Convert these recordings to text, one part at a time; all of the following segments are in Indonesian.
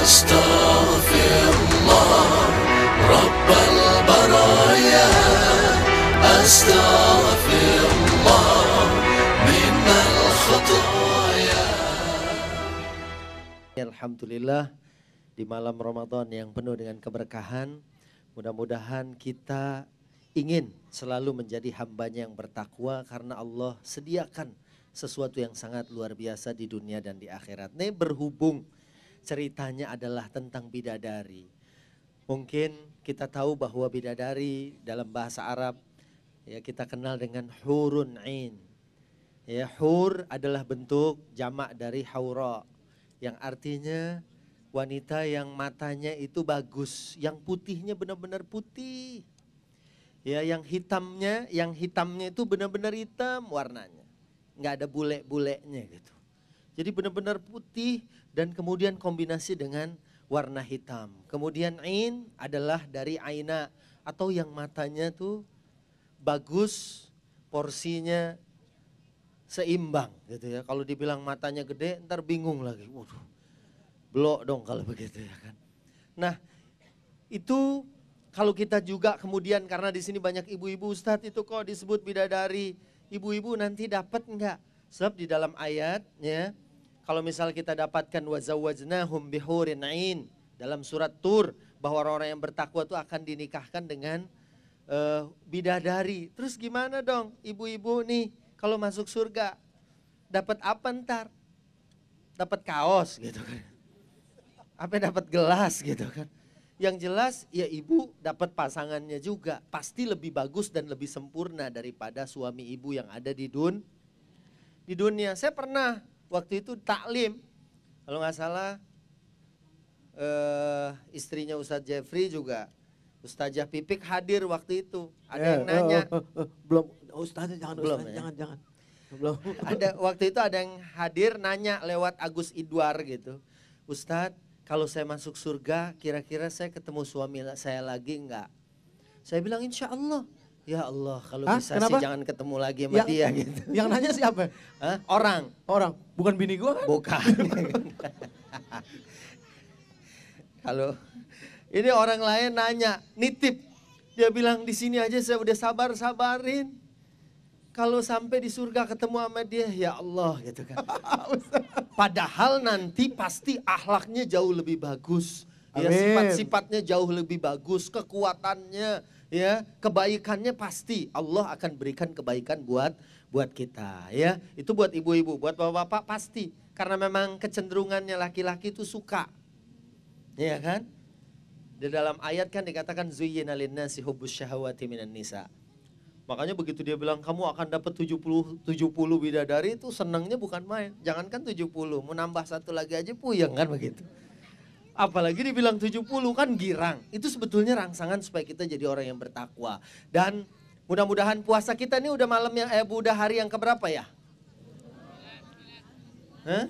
Astaghfirullah Rabbal baraya, Astaghfirullah minal khataya. Alhamdulillah, di malam Ramadan yang penuh dengan keberkahan, mudah-mudahan kita ingin selalu menjadi hambanya yang bertakwa karena Allah sediakan sesuatu yang sangat luar biasa di dunia dan di akhirat. Ini berhubung ceritanya adalah tentang bidadari. Mungkin kita tahu bahwa bidadari dalam bahasa Arab ya kita kenal dengan hurun ain. Ya, hur adalah bentuk jamak dari haura yang artinya wanita yang matanya itu bagus, yang putihnya benar-benar putih. Ya, yang hitamnya itu benar-benar hitam warnanya. Nggak ada bule-bulenya gitu. Jadi benar-benar putih dan kemudian kombinasi dengan warna hitam. Kemudian ain adalah dari aina atau yang matanya tuh bagus, porsinya seimbang gitu ya. Kalau dibilang matanya gede ntar bingung lagi. Waduh, blok dong kalau begitu ya kan. Nah itu kalau kita juga kemudian karena di sini banyak ibu-ibu, Ustadz itu kok disebut bidadari. Ibu-ibu nanti dapat enggak? Sebab di dalam ayatnya kalau misal kita dapatkan wazawwajnahum bihurin ain dalam surat Tur bahwa orang-orang yang bertakwa itu akan dinikahkan dengan bidadari. Terus gimana dong ibu-ibu nih kalau masuk surga dapat apa ntar? Dapat kaos gitu kan. Apa dapat gelas gitu kan. Yang jelas ya ibu dapat pasangannya juga pasti lebih bagus dan lebih sempurna daripada suami ibu yang ada di dunia. Saya pernah waktu itu taklim, kalau nggak salah istrinya Ustadz Jeffrey juga, Ustazah Pipik hadir waktu itu. Ada yang nanya. Belum, Ustazah jangan, belum, Ustazah, jangan. Belum. Ada waktu itu ada yang hadir nanya lewat Agus Idwar gitu. Ustadz, kalau saya masuk surga, kira-kira saya ketemu suami saya lagi enggak? Saya bilang insya Allah. Ya Allah, kalau bisa kenapa? sih jangan ketemu lagi sama dia gitu. Yang nanya siapa? Hah? Orang. Bukan bini gua kan? Bukan. Kalau ini orang lain nanya, nitip. Dia bilang di sini aja saya udah sabarin. Kalau sampai di surga ketemu sama dia, ya Allah gitu kan. Padahal nanti pasti akhlaknya jauh lebit bagus. Ya, sifat-sifatnya jauh lebih bagus, kekuatannya, ya, kebaikannya pasti Allah akan berikan kebaikan buat kita, ya. Itu buat ibu-ibu, buat bapak-bapak pasti. Karena memang kecenderungannya laki-laki itu suka. Ya kan? Di dalam ayat kan dikatakan zuyyina linnasi hubbus syahawati minan nisa. Makanya begitu dia bilang kamu akan dapat 70 bidadari itu senangnya bukan main. Jangankan 70, mau nambah satu lagi aja puyeng kan begitu. Apalagi dibilang 70 kan girang. Itu sebetulnya rangsangan supaya kita jadi orang yang bertakwa. Dan mudah-mudahan puasa kita ini udah malam yang udah hari yang keberapa ya? Hah?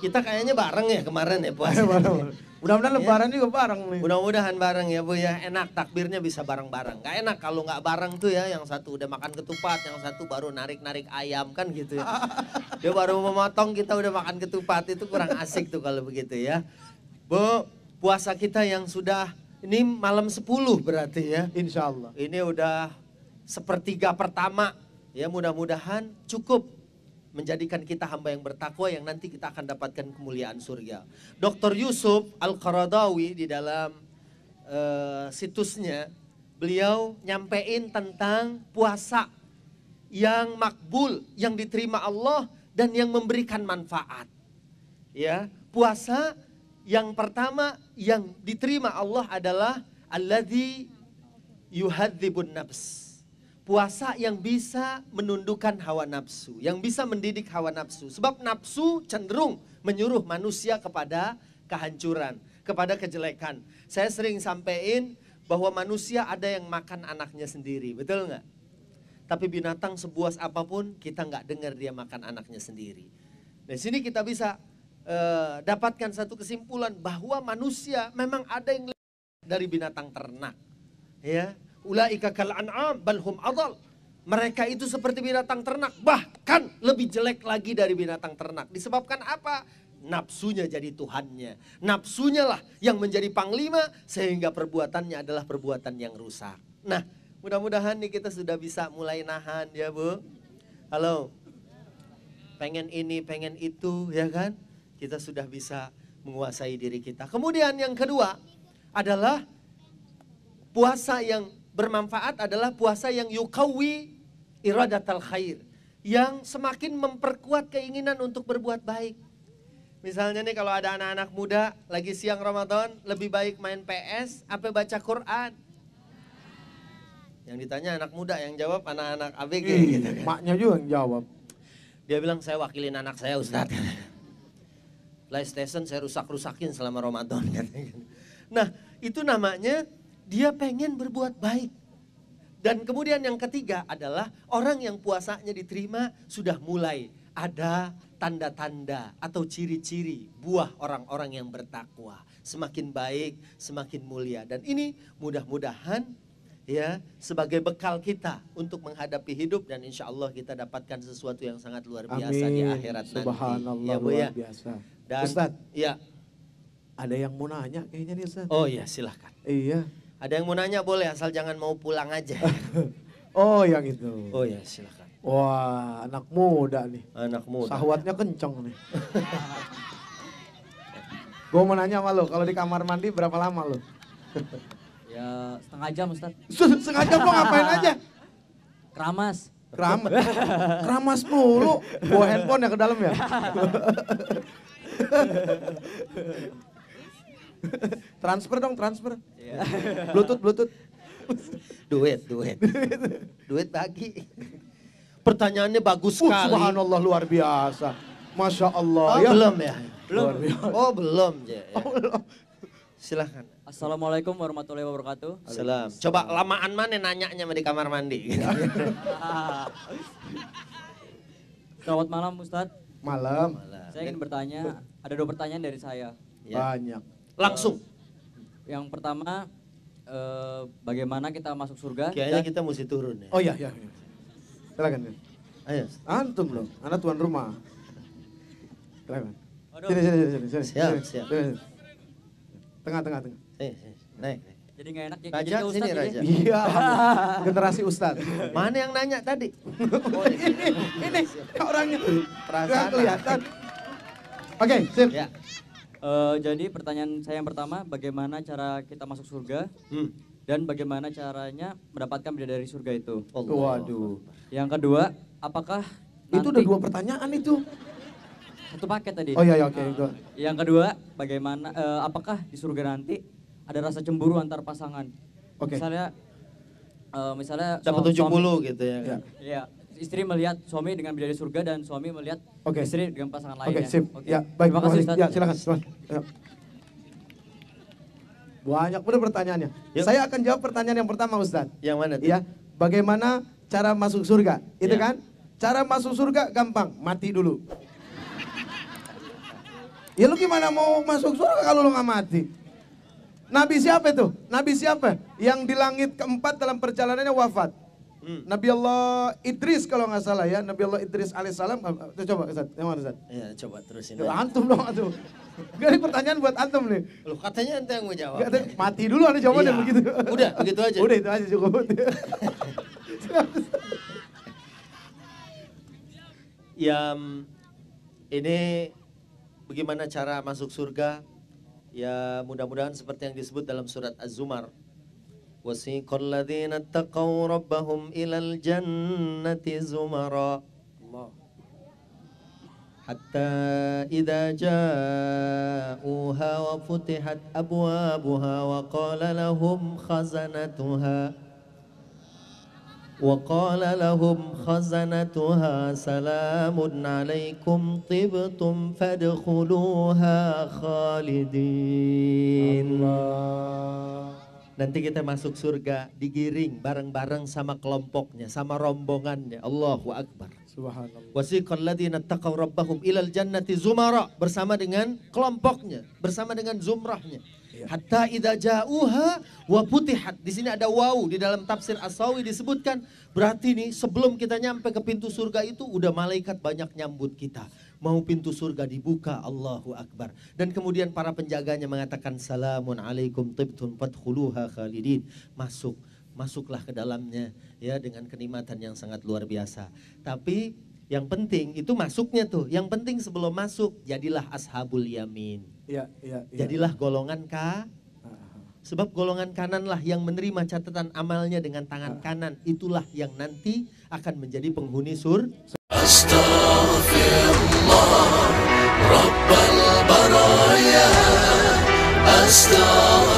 Kita kayaknya bareng ya kemarin ya puasa. Mudah-mudahan lebaran juga bareng nih. Mudah-mudahan bareng ya Bu ya. Enak takbirnya bisa bareng-bareng. Gak enak kalau gak bareng tuh ya. Yang satu udah makan ketupat, yang satu baru narik-narik ayam kan gitu ya. Dia baru memotong kita udah makan ketupat, itu kurang asik tuh kalau begitu ya. Bu, puasa kita yang sudah, ini malam 10 berarti ya. Insya Allah. Ini udah sepertiga pertama ya, mudah-mudahan cukup menjadikan kita hamba yang bertakwa yang nanti kita akan dapatkan kemuliaan surga. Dr. Yusuf Al-Qaradawi di dalam situsnya, beliau nyampein tentang puasa yang makbul, yang diterima Allah dan yang memberikan manfaat. Ya, puasa yang pertama yang diterima Allah adalah alladzi yuhadzibun nafs. Puasa yang bisa menundukkan hawa nafsu, yang bisa mendidik hawa nafsu. Sebab nafsu cenderung menyuruh manusia kepada kehancuran, kepada kejelekan. Saya sering sampaikan bahwa manusia ada yang makan anaknya sendiri, betul nggak? Tapi binatang sebuas apapun kita nggak dengar dia makan anaknya sendiri. Di sini kita bisa dapatkan satu kesimpulan bahwa manusia memang ada yang lebih dari binatang ternak. Ya. Ulaika kal an'am bal hum adall. Mereka itu seperti binatang ternak, bahkan lebih jelek lagi dari binatang ternak. Disebabkan apa? nafsunya jadi Tuhannya. Nafsunya lah yang menjadi panglima sehingga perbuatannya adalah perbuatan yang rusak. Nah, mudah-mudahan nih kita sudah bisa mulai nahan ya Bu. Halo. Pengen ini, pengen itu ya kan? Kita sudah bisa menguasai diri kita. Kemudian yang kedua adalah puasa yang bermanfaat adalah puasa yang yukawi iradatal khair. Yang semakin memperkuat keinginan untuk berbuat baik. Misalnya nih kalau ada anak-anak muda lagi siang Ramadan lebih baik main PS apa baca Quran? Yang ditanya anak muda, yang jawab anak-anak ABG gitu kan. Maknya juga yang jawab. Dia bilang saya wakilin anak saya Ustadz. PlayStation saya rusak-rusakin selama Ramadan katanya. Nah itu namanya dia pengen berbuat baik. Dan kemudian yang ketiga adalah orang yang puasanya diterima sudah mulai ada tanda-tanda atau ciri-ciri buah orang-orang yang bertakwa. Semakin baik, semakin mulia. Dan ini mudah-mudahan ya sebagai bekal kita untuk menghadapi hidup dan insya Allah kita dapatkan sesuatu yang sangat luar biasa di akhirat nanti. Subhanallah, Ya Bu luar ya. biasa. Dan Ustaz, ya. ada yang mau nanya kayaknya nih Ustaz. Oh iya silahkan. Iya. Ada yang mau nanya boleh asal jangan mau pulang aja. Oh yang itu. Oh iya silahkan. Wah anak muda nih. Anak muda. Sahwatnya kenceng nih. Gue mau nanya sama lo, kalau di kamar mandi berapa lama lo? Ya setengah jam Ustaz. Sengaja lo ngapain aja? Keramas. Keramas mulu. Bawa handphone ya ke dalam ya? Transfer dong, transfer. Iya. Bluetooth. Duit bagi. Pertanyaannya bagus sekali. Subhanallah luar biasa. Masya Allah. Oh, ya. belum ya? Luar biasa. Oh belum ya. Allah. Silahkan. Assalamualaikum warahmatullahi wabarakatuh. Salam. Coba lamaan mana nanyanya di kamar mandi. Selamat malam Ustadz. Malam. Saya ingin bertanya, ada 2 pertanyaan dari saya. Ya. Banyak. Langsung. Yang pertama, bagaimana kita masuk surga? Kayaknya Dan- kita mesti turun ya. Oh iya. Silakan. Ayo. Antum loh, anak tuan rumah. Silakan. Waduh. Sini. Siap. Sini. Tengah. Naik. Jadi nggak enak ya Raja, jadi ke Ustadz sini, ini. Raja. Iya, alhamdulillah. Generasi Ustad. Mana yang nanya tadi? Ini orangnya Perasaan. nggak kelihatan. Oke, sip. Ya. Jadi pertanyaan saya yang pertama, bagaimana cara kita masuk surga? Dan bagaimana caranya mendapatkan bidadari surga itu? Waduh. Yang kedua, apakah Itu nanti- udah 2 pertanyaan itu. Satu paket tadi. Oh iya, oke, itu. Yang kedua, bagaimana apakah di surga nanti ada rasa cemburu antar pasangan? Oke. Misalnya Dapat suami- 70 gitu ya kan. Iya, istri melihat suami dengan bidadari surga dan suami melihat Oke. istri dengan pasangan Oke, lainnya. sip. Oke. Ya, baik. Terima kasih makasih. Ustaz. Ya, silakan. Ya. Banyak bener pertanyaannya. Yuk. Saya akan jawab pertanyaan yang pertama, Ustaz. Yang mana tuh? Ya, bagaimana cara masuk surga? Itu Ya. kan? Cara masuk surga gampang, mati dulu. Ya lu gimana mau masuk surga kalau lu nggak mati? Nabi siapa itu? Nabi siapa? Yang di langit keempat dalam perjalanannya wafat. Nabi Allah Idris kalau nggak salah ya. Nabi Allah Idris alaihissalam. Coba Ustaz, yang mana Ustaz? Ya, coba terusin. Ya, aja. antum dong antum. Gak ada pertanyaan buat antum nih. Loh, katanya ente yang mau jawab. Gak ada, mati dulu ada jawabannya Iya. begitu. Udah, begitu aja. Udah itu aja cukup. Ini bagaimana cara masuk surga? Ya mudah-mudahan seperti yang disebut dalam surat Az-Zumar. Wasiqal ladzina taqaw rabbahum ilal jannati zumara. Hatta idza ja'uha wa futihat abwabuha wa qala lahum khazanatuha وقال لهم خزنتها سلام عليكم طبتم فادخلوها خالدين. Nanti kita masuk surga digiring bareng-bareng sama kelompoknya, sama rombongannya. Allahu Akbar. Subhanallah. Wasiqal ladzina taqaw rabbahum ilal jannati zumara, bersama dengan kelompoknya, bersama dengan zumrahnya. Hatta idza ja'uha wa futihat. Di sini ada waw, di dalam tafsir As-Sawi disebutkan berarti nih sebelum kita nyampe ke pintu surga itu udah malaikat banyak nyambut kita. mau pintu surga dibuka, Allahu Akbar. Dan kemudian para penjaganya mengatakan, salamun alaikum tibtun fadkhuluha khalidin. Masuklah ke dalamnya ya dengan kenikmatan yang sangat luar biasa. Tapi yang penting itu masuknya tuh. Yang penting sebelum masuk, jadilah ashabul yamin. Iya. Jadilah golongan sebab golongan kananlah yang menerima catatan amalnya dengan tangan kanan. Itulah yang nanti akan menjadi penghuni surga. Astaghfirullah Rabbal baraya, astaghfirullah